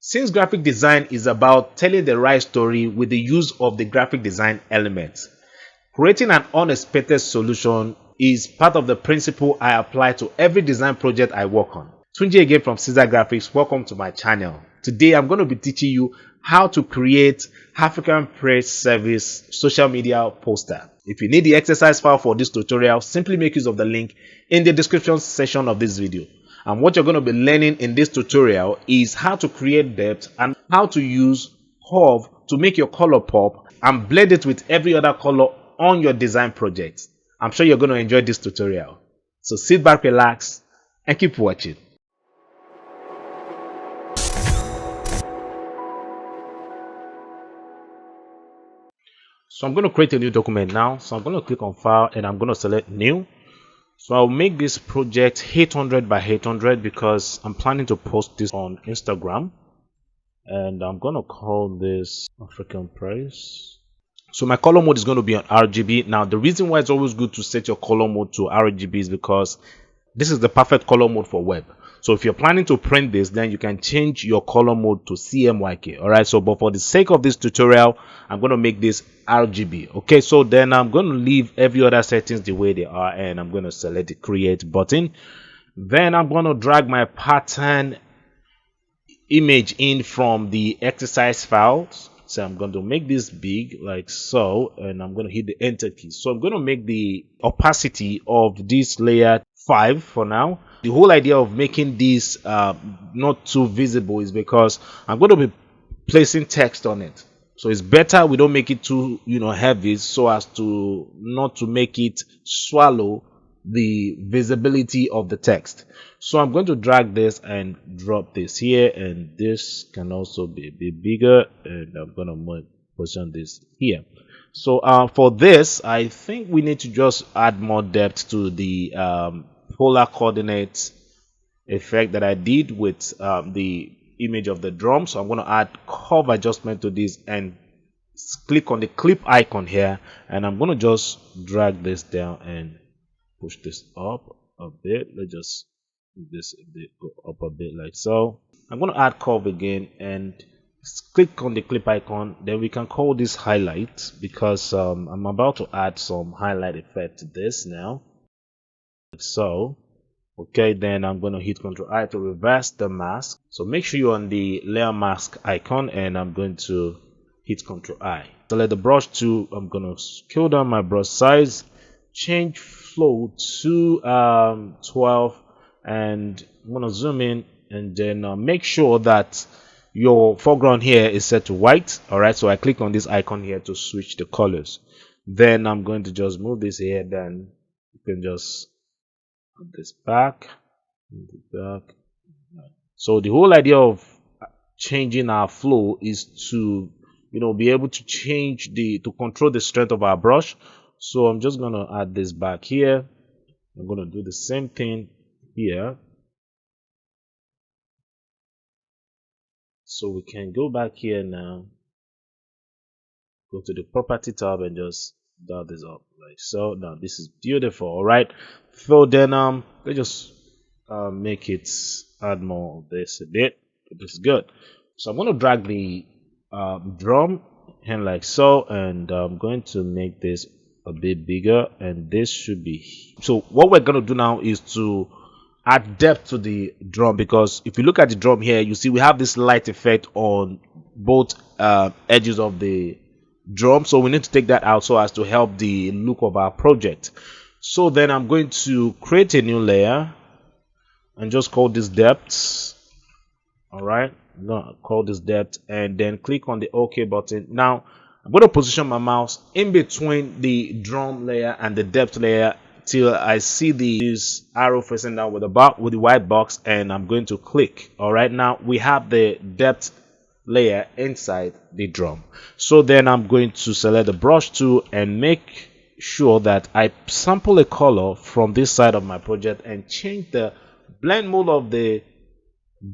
Since graphic design is about telling the right story with the use of the graphic design elements, creating an unexpected solution is part of the principle I apply to every design project I work on. Tunji again from Ceasar Graphix. Welcome to my channel. Today I'm going to be teaching you how to create African Press Service social media poster. If you need the exercise file for this tutorial, simply make use of the link in the description section of this video. And what you're going to be learning in this tutorial is how to create depth and how to use curve to make your color pop and blend it with every other color on your design project. I'm sure you're going to enjoy this tutorial. So sit back, relax, and keep watching. So I'm going to create a new document now. So I'm going to click on File and I'm going to select New. So I'll make this project 800 by 800 because I'm planning to post this on Instagram. And I'm going to call this African Price. So my color mode is going to be on RGB. Now, the reason why it's always good to set your color mode to RGB is because this is the perfect color mode for web. So if you're planning to print this, then you can change your color mode to CMYK. All right. So, but for the sake of this tutorial, I'm going to make this RGB. Okay. So then I'm going to leave every other settings the way they are, and I'm going to select the create button. Then I'm going to drag my pattern image in from the exercise files. So I'm going to make this big like so, and I'm going to hit the enter key. So I'm going to make the opacity of this layer 5 for now. The whole idea of making this not too visible is because I'm going to be placing text on it. So it's better we don't make it too heavy, so as to not to make it swallow the visibility of the text. So I'm going to drag this and drop this here, and this can also be a bit bigger, and I'm going to position this here. So for this, I think we need to just add more depth to the polar coordinates effect that I did with the image of the drum. So I'm going to add curve adjustment to this and click on the clip icon here, and I'm going to just drag this down and push this up a bit. Let's just move this a bit, go up a bit like so. I'm going to add curve again and click on the clip icon. Then we can call this highlight because I'm about to add some highlight effect to this now. Like so. Okay, then I'm going to hit Ctrl I to reverse the mask. So make sure you're on the layer mask icon, and I'm going to hit Ctrl I. Select the brush tool. I'm going to scale down my brush size, change flow to 12, and I'm going to zoom in, and then make sure that your foreground here is set to white. All right, so I click on this icon here to switch the colors. Then I'm going to just move this here. Then you can just put this back. So the whole idea of changing our flow is to be able to change to control the strength of our brush. So I'm just going to add this back here. I'm going to do the same thing here. So we can go back here now, go to the property tab and just dial this up like so. Now this is beautiful. All right. So then let's just make it, add more of this a bit. This is good. So I'm going to drag the drum and like so, and I'm going to make this a bit bigger, and this should be. So what we're going to do now is to add depth to the drum, because if you look at the drum here, you see we have this light effect on both edges of the drum. So we need to take that out so as to help the look of our project. So then I'm going to create a new layer and just call this depth. All right, I'm gonna call this depth and then click on the OK button. Now I'm going to position my mouse in between the drum layer and the depth layer till I see this arrow facing down with the white box, and I'm going to click. All right, now we have the depth layer inside the drum. So then I'm going to select the brush tool and make sure that I sample a color from this side of my project and change the blend mode of the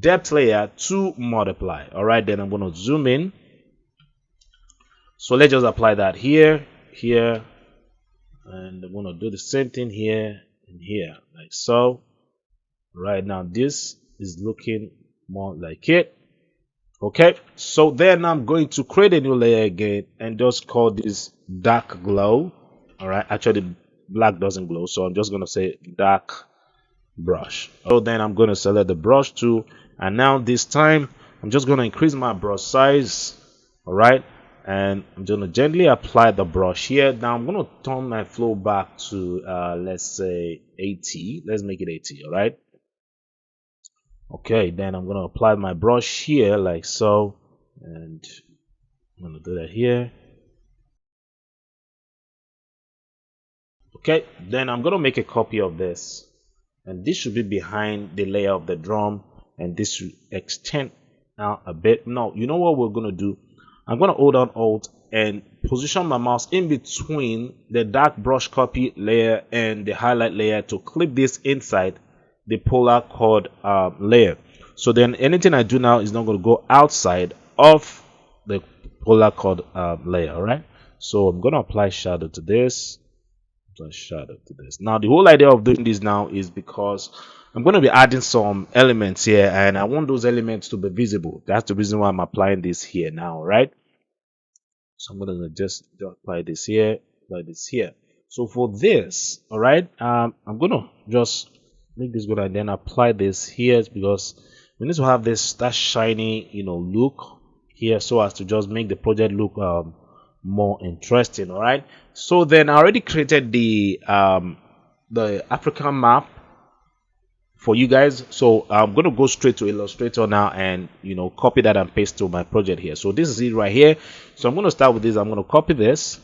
depth layer to multiply. All right, then I'm going to zoom in. So let's just apply that here, and I'm going to do the same thing here and here, like so. Right now, this is looking more like it. Okay, so then I'm going to create a new layer again and just call this dark glow. All right, actually black doesn't glow, so I'm just going to say dark brush. So then I'm going to select the brush tool, and now this time I'm just going to increase my brush size. All right, and I'm going to gently apply the brush here. Now I'm going to turn my flow back to let's say 80. Let's make it 80. All right. Okay, then I'm going to apply my brush here like so, and I'm going to do that here. Okay, then I'm going to make a copy of this, and this should be behind the layer of the drum, and this should extend out a bit. Now you know what we're going to do. I'm going to hold on Alt and position my mouse in between the dark brush copy layer and the highlight layer to clip this inside the polar chord layer. So then anything I do now is not going to go outside of the polar chord layer. All right, so I'm going to apply shadow to this. Shadow to this. Now the whole idea of doing this now is because I'm going to be adding some elements here, and I want those elements to be visible. That's the reason why I'm applying this here now, right? So I'm going to just apply this here, apply this here. So for this, all right, I'm going to just make this good and then apply this here, because we need to have this that shiny, look here, so as to just make the project look more interesting. All right, so then I already created the African map for you guys, so I'm going to go straight to Illustrator now and copy that and paste to my project here. So this is it right here. So I'm going to start with this. I'm going to copy this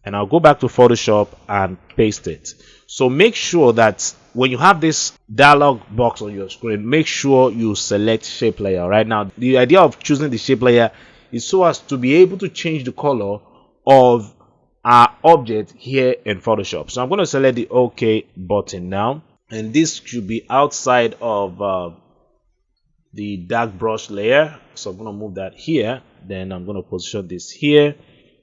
and I'll go back to Photoshop and paste it. So make sure that when you have this dialog box on your screen, make sure you select shape layer. Right now the idea of choosing the shape layer is so as to be able to change the color of our object here in Photoshop. So I'm going to select the OK button now, and this should be outside of the dark brush layer. So I'm going to move that here, then I'm going to position this here,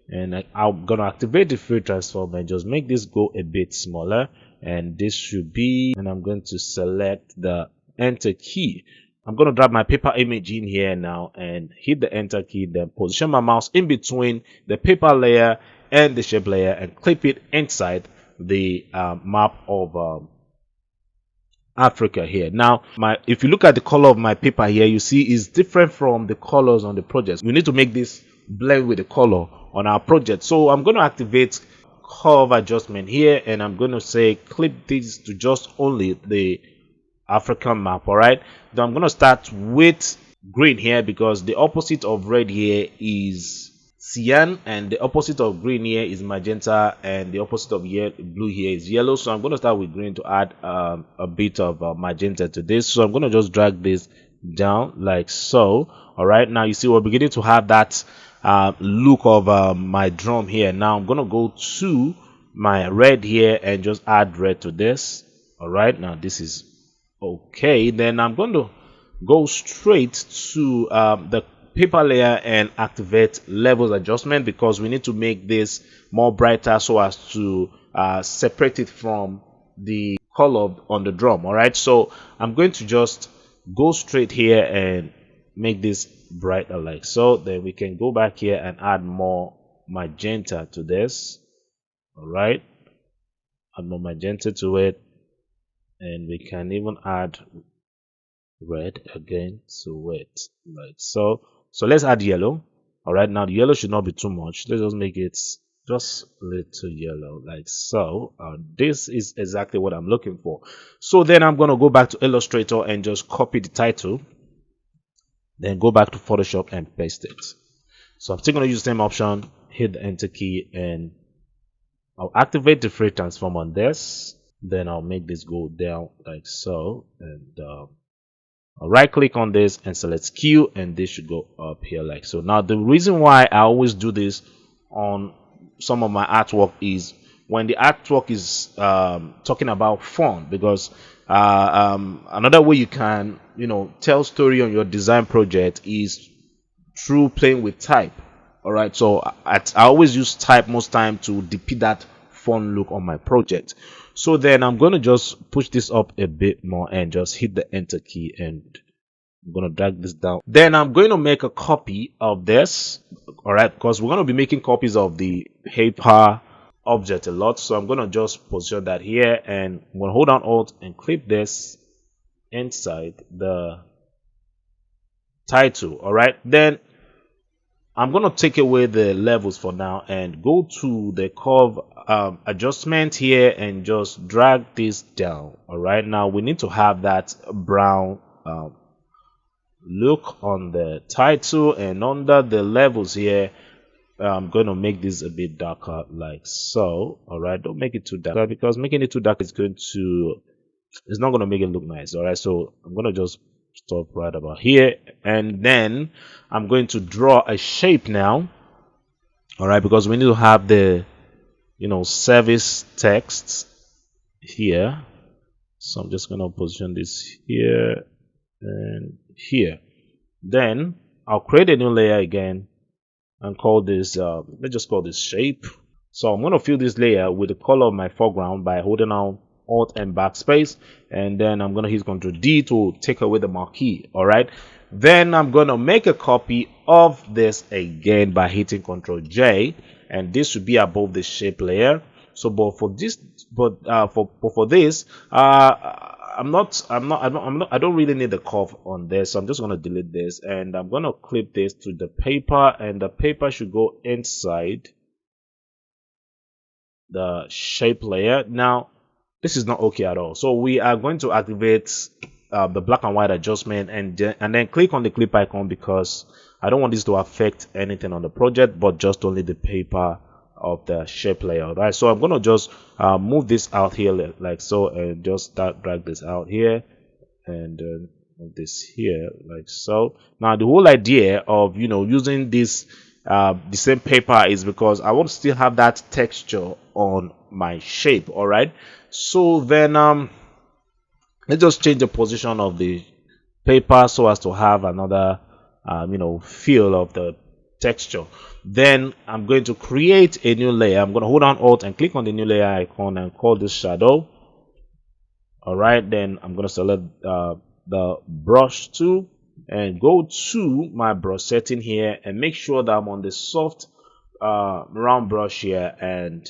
and I'm going to activate the fill transform and just make this go a bit smaller, and this should be, and I'm going to select the enter key. I'm going to drag my paper image in here now and hit the enter key, then position my mouse in between the paper layer and the shape layer and clip it inside the map of Africa here. Now if you look at the color of my paper here, you see it's different from the colors on the project. We need to make this blend with the color on our project. So I'm going to activate curve adjustment here, and I'm going to say clip this to just only the African map. All right, then I'm going to start with green here, because the opposite of red here is cyan, and the opposite of green here is magenta, and the opposite of blue here is yellow. So I'm going to start with green to add a bit of magenta to this. So I'm going to just drag this down like so. All right, now you see we're beginning to have that look of my drum here. Now I'm going to go to my red here and just add red to this. All right, now this is okay. Then I'm going to go straight to the paper layer and activate levels adjustment, because we need to make this more brighter so as to separate it from the color on the drum. All right, so I'm going to just go straight here and make this brighter like so. Then we can go back here and add more magenta to this. All right, add more magenta to it, and we can even add red again to it like so. So let's add yellow. All right, now the yellow should not be too much. Let's just make it just a little yellow like so. This is exactly what I'm looking for. So then I'm going to go back to Illustrator and just copy the title, then go back to Photoshop and paste it. So I'm still going to use the same option, hit the enter key, and I'll activate the free transform on this. Then I'll make this go down like so, and I'll right click on this and select skew, and this should go up here like so. Now the reason why I always do this on some of my artwork is when the artwork is talking about font, because another way you can tell story on your design project is through playing with type. All right, so I always use type most time to depict that font look on my project. So then I'm going to just push this up a bit more and just hit the enter key, and I'm going to drag this down. Then I'm going to make a copy of this. All right, because we're going to be making copies of the paper object a lot. So I'm going to just position that here, and I'm going to hold down Alt and clip this inside the title. All right, then I'm going to take away the levels for now and go to the curve adjustment here and just drag this down. All right, now we need to have that brown look on the title, and under the levels here I'm going to make this a bit darker like so. All right, don't make it too dark, because making it too dark is going to, it's not going to make it look nice. All right, so I'm going to just stop right about here, and then I'm going to draw a shape now. All right, because we need to have the service text here. So I'm just going to position this here and here. Then I'll create a new layer again and call this let's just call this shape. So I'm going to fill this layer with the color of my foreground by holding down Alt and backspace, and then I'm going to hit Ctrl D to take away the marquee. All right, then I'm going to make a copy of this again by hitting Ctrl J, and this should be above the shape layer. So but for this I don't really need the curve on this, so I'm just going to delete this, and I'm going to clip this to the paper, and the paper should go inside the shape layer. Now this is not okay at all, so we are going to activate the black and white adjustment, and then click on the clip icon, because I don't want this to affect anything on the project but just only the paper of the shape layer. All right, so I'm going to just move this out here like so, and just drag this out here, and move this here like so. Now the whole idea of using this the same paper is because I want to still have that texture on my shape. All right, so then let's just change the position of the paper so as to have another feel of the texture. Then I'm going to create a new layer. I'm going to hold down Alt and click on the new layer icon and call this shadow. All right, then I'm going to select the brush tool and go to my brush setting here and make sure that I'm on the soft round brush here, and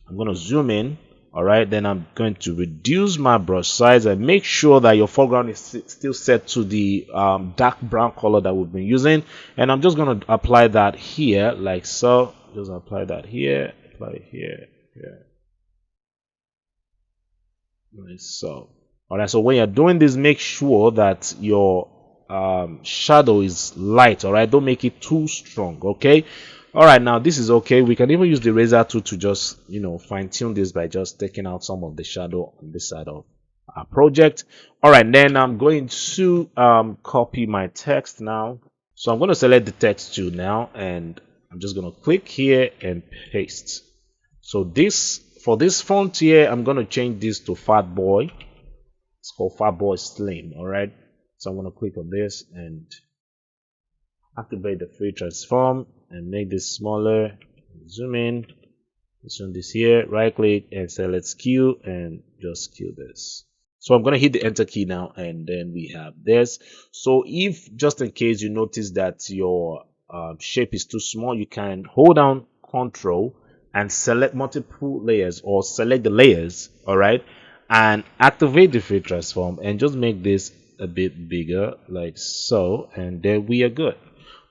I'm going to zoom in. All right, then I'm going to reduce my brush size and make sure that your foreground is still set to the dark brown color that we've been using, and I'm just going to apply that here like so. Just apply that here, apply it here, like so. All right, so when you're doing this, make sure that your shadow is light. All right, don't make it too strong. Okay. All right, now this is okay. We can even use the eraser tool to just fine-tune this by just taking out some of the shadow on this side of our project. All right, then I'm going to copy my text now. So I'm going to select the text tool now, and I'm just going to click here and paste. So for this font here, I'm going to change this to Fat Boy. It's called Fat Boy Slim. All right, so I'm going to click on this and activate the free transform and make this smaller. Zoom in, zoom this here, right click and select skew and just skew this. So I'm going to hit the enter key now, and then we have this. So if just in case you notice that your shape is too small, you can hold down Control and select multiple layers, or select the layers, all right, and activate the free transform and just make this a bit bigger like so, and then we are good.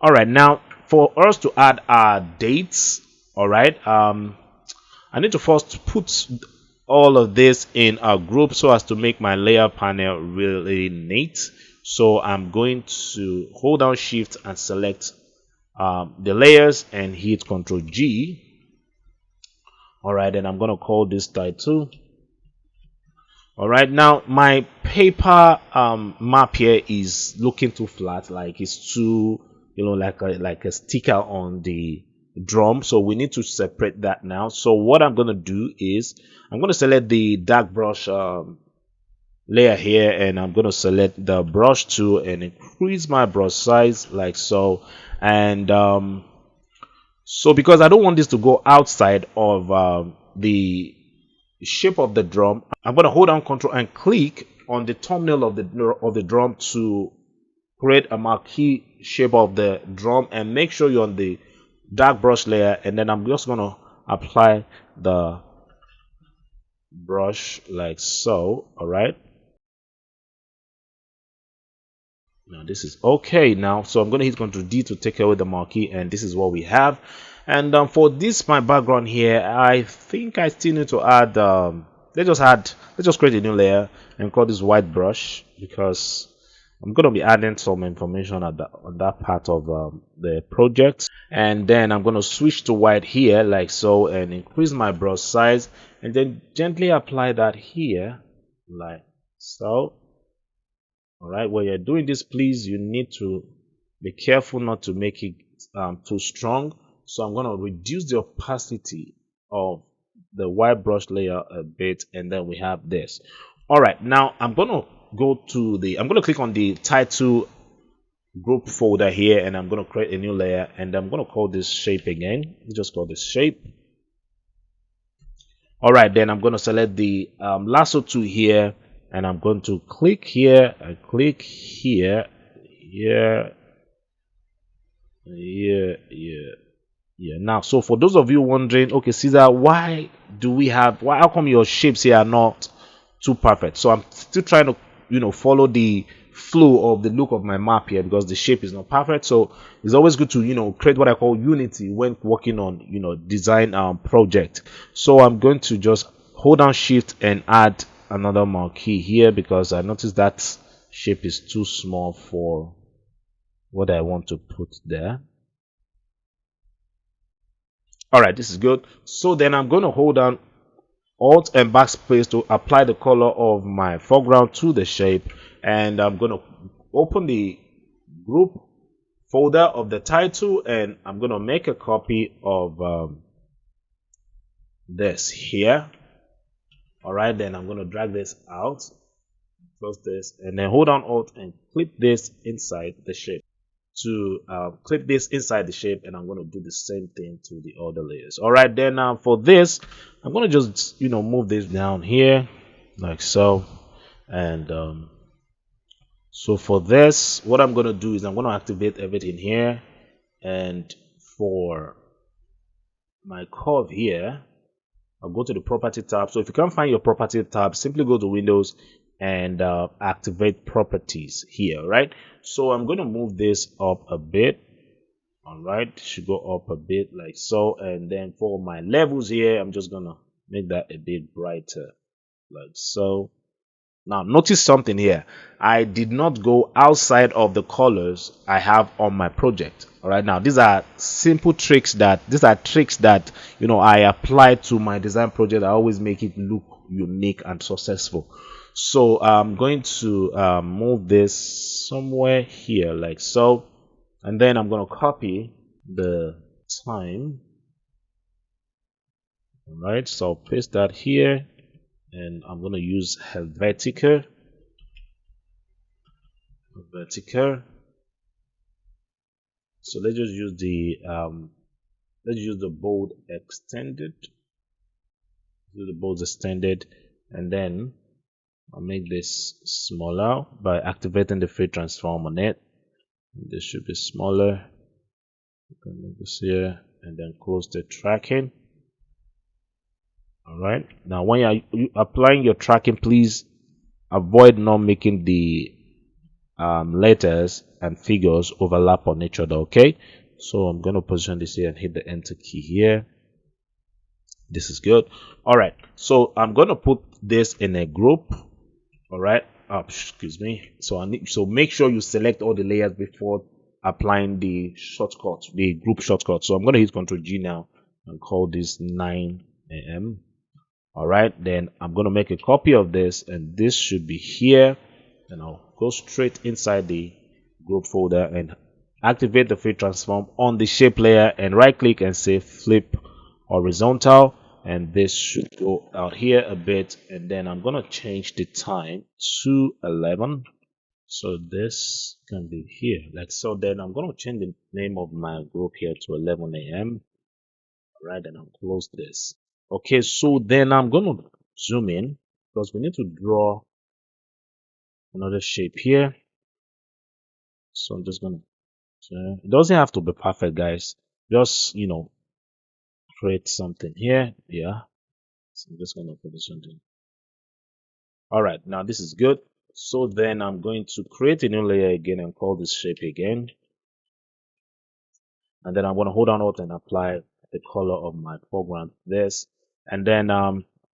All right, now for us to add our dates, all right, I need to first put all of this in a group so as to make my layer panel really neat. So I'm going to hold down Shift and select the layers and hit Ctrl G. All right, and I'm going to call this title. All right, now my paper map here is looking too flat, like it's too like a sticker on the drum, so we need to separate that now. So what I'm going to do is I'm going to select the dark brush layer here, and I'm going to select the brush tool and increase my brush size like so. And so because I don't want this to go outside of the shape of the drum, I'm going to hold down Control and click on the thumbnail of the drum to create a marquee shape of the drum, and make sure you're on the dark brush layer. And then I'm just gonna apply the brush like so. All right, now this is okay now, so I'm going to hit Ctrl D to take away the marquee, and this is what we have. And for this my background here, I think I still need to add let's just create a new layer and call this white brush, because I'm going to be adding some information on that part of the project. And then I'm going to switch to white here like so, and increase my brush size, and then gently apply that here like so. All right, when you're doing this, please, you need to be careful not to make it too strong. So I'm going to reduce the opacity of the white brush layer a bit, and then we have this. All right, now I'm going to I'm going to click on the title group folder here, and I'm going to create a new layer, and I'm going to call this shape again. Just call this shape. All right, then I'm going to select the lasso tool here, and I'm going to click here and click here, yeah. Now, so for those of you wondering, okay, Caesar, how come your shapes here are not too perfect? So I'm still trying to, follow the flow of the look of my map here, because the shape is not perfect. So it's always good to, create what I call unity when working on, design project. So I'm going to just hold down shift and add another marquee here, because I noticed that shape is too small for what I want to put there. All right, this is good. So then I'm going to hold down Alt and backspace to apply the color of my foreground to the shape, and I'm going to open the group folder of the title, and I'm going to make a copy of this here. All right, then I'm going to drag this out, close this, and then hold down Alt and clip this inside the shape. Clip this inside the shape, and I'm going to do the same thing to the other layers. All right, then for this, I'm going to just move this down here like so. And so for this, what I'm going to do is I'm going to activate everything here, and for my curve here, I'll go to the property tab. So if you can't find your property tab, simply go to Windows and activate properties here, right? So I'm going to move this up a bit. All right, should go up a bit like so. And then for my levels here, I'm just gonna make that a bit brighter like so. Now notice something here. I did not go outside of the colors I have on my project. All right, now these are simple tricks that I apply to my design project. I always make it look unique and successful. So I'm going to move this somewhere here like so, and then I'm going to copy the time. All right, so I'll paste that here, and I'm going to use Helvetica. So let's just use the bold extended. Do the bold extended, and then I'll make this smaller by activating the free transform on it. And this should be smaller. You can make this here, and then close the tracking. All right. Now, when you're applying your tracking, please avoid not making the letters and figures overlap on each other. Okay. So I'm going to position this here and hit the enter key here. This is good. All right. So I'm going to put this in a group. All right. Excuse me. So make sure you select all the layers before applying the shortcut, the group shortcut. So I'm going to hit Ctrl G now and call this 9 AM. All right, then I'm going to make a copy of this, and this should be here, and I'll go straight inside the group folder and activate the free transform on the shape layer, and right click and say flip horizontal, and this should go out here a bit, and then I'm going to change the time to 11. So this can be here like so. Then I'm going to change the name of my group here to 11 AM. All right, then I'll close this. Okay, so then I'm going to zoom in, because we need to draw another shape here. So I'm just gonna, it doesn't have to be perfect, guys. Just, create something here. Yeah. So I'm just gonna put this something. All right, now this is good. So then I'm going to create a new layer again and call this shape again. And then I'm going to hold on Alt and apply the color of my foreground this. And then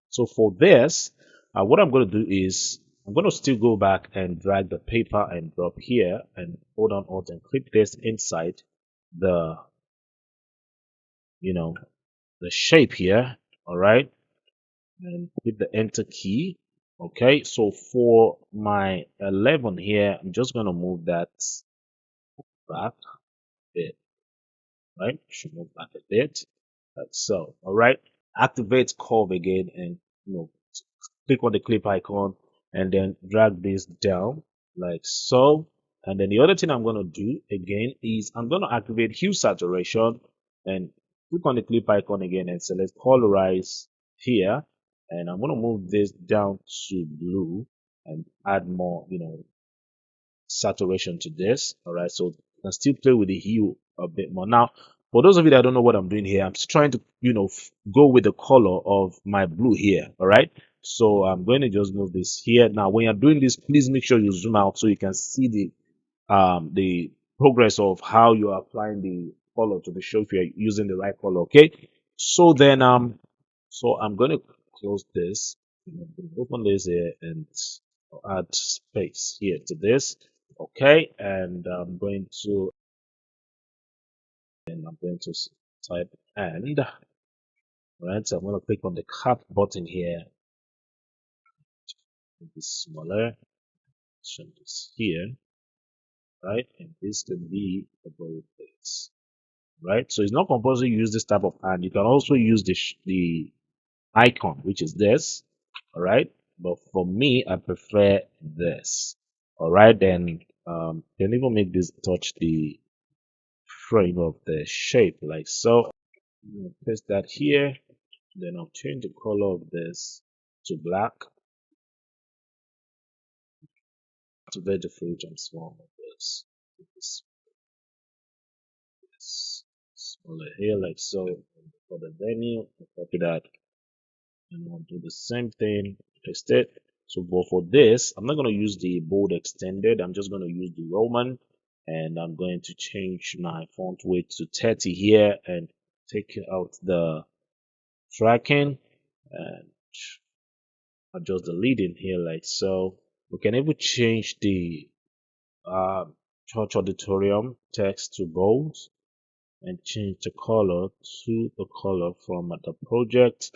so for this, what I'm going to do is I'm going to still go back and drag the paper and drop here and hold on Alt and click this inside the the shape here. All right, and hit the enter key. Okay, so for my 11 here, I'm just going to move that back a bit, right? Should move back a bit, like so. All right, activate curve again, and click on the clip icon, and then drag this down like so. And then the other thing I'm going to do again is I'm going to activate hue saturation and click on the clip icon again and select colorize here. And I'm going to move this down to blue and add more, saturation to this. All right, so I can still play with the hue a bit more. Now, for those of you that don't know what I'm doing here, I'm just trying to, go with the color of my blue here. All right, so I'm going to just move this here. Now, when you're doing this, please make sure you zoom out so you can see the progress of how you are applying the color to the show if you're using the right color. Okay, so then so I'm going to close this, open this here, and add space here to this. Okay, and I'm going to type and, right, so I'm going to click on the cap button here, make this smaller, show this here, right, and this can be a bold place, right? So it's not compulsory to use this type of and. You can also use the icon, which is this, all right, but for me I prefer this. All right, then can even make this touch the frame of the shape like so. I'm gonna paste that here, then I'll change the color of this to black to get the full transform of this. This smaller here like so. And for the venue, I'll copy that and I'll do the same thing, paste it. So but for this, I'm not going to use the bold extended, I'm just going to use the Roman, and I'm going to change my font weight to 30 here and take out the tracking and adjust the leading here like so. We can even change the church auditorium text to bold and change the color to the color from the project,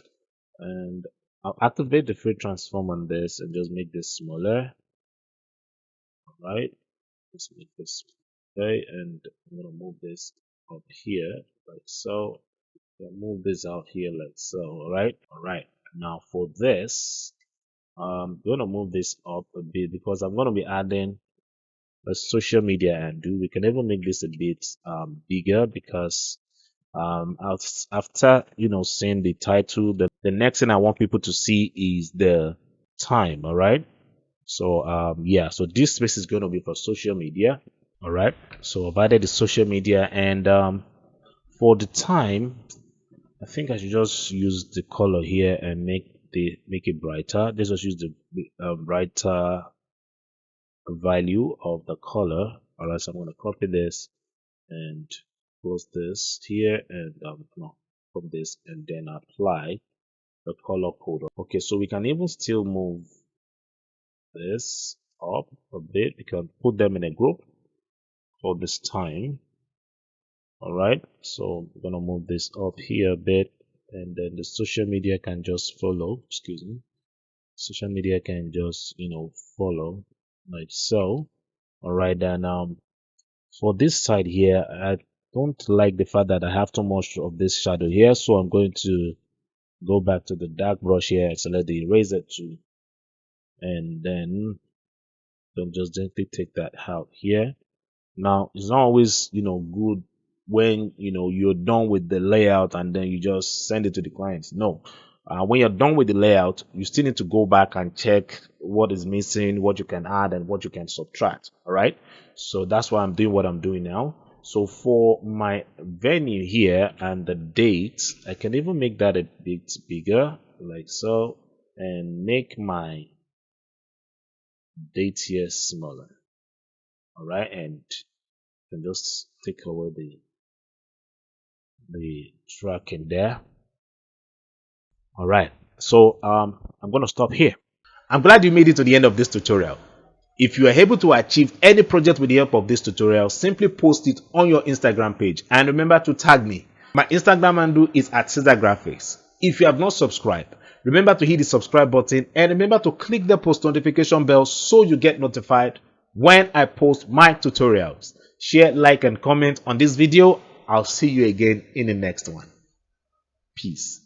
and I'll activate the free transform on this and just make this smaller. All right, let's make this okay, and I'm gonna move this up here like so. Move this out here like so. All right. Now for this, I'm gonna move this up a bit because I'm gonna be adding a social media handle. We can even make this a bit bigger because after seeing the title, the next thing I want people to see is the time. All right, so yeah, so this space is going to be for social media. All right, so I've added the social media, and for the time I think I should just use the color here and make it brighter. Let's just use the brighter value of the color. Alright, so I'm going to copy this and close this here, and no, from this, and then apply the color code. Okay, so we can even still move this up a bit. We can put them in a group for this time. All right, so I'm gonna move this up here a bit, and then the social media can just follow. Excuse me, social media can just follow like so. All right, then for this side here, I don't like the fact that I have too much of this shadow here, so I'm going to go back to the dark brush here and select the eraser tool, and then just gently take that out here. Now it's not always good when you're done with the layout and then you just send it to the client. No, When you're done with the layout, you still need to go back and check what is missing, what you can add, and what you can subtract. All right. So that's why I'm doing what I'm doing now. So for my venue here and the date, I can even make that a bit bigger, like so, and make my date here smaller. All right, and can just take away the tracking there. All right, so I'm going to stop here. I'm glad you made it to the end of this tutorial. If you are able to achieve any project with the help of this tutorial, simply post it on your Instagram page and remember to tag me. My Instagram handle is at Ceasar Graphix. If you have not subscribed, remember to hit the subscribe button and remember to click the post notification bell so you get notified when I post my tutorials. Share, like, and comment on this video. I'll see you again in the next one. Peace.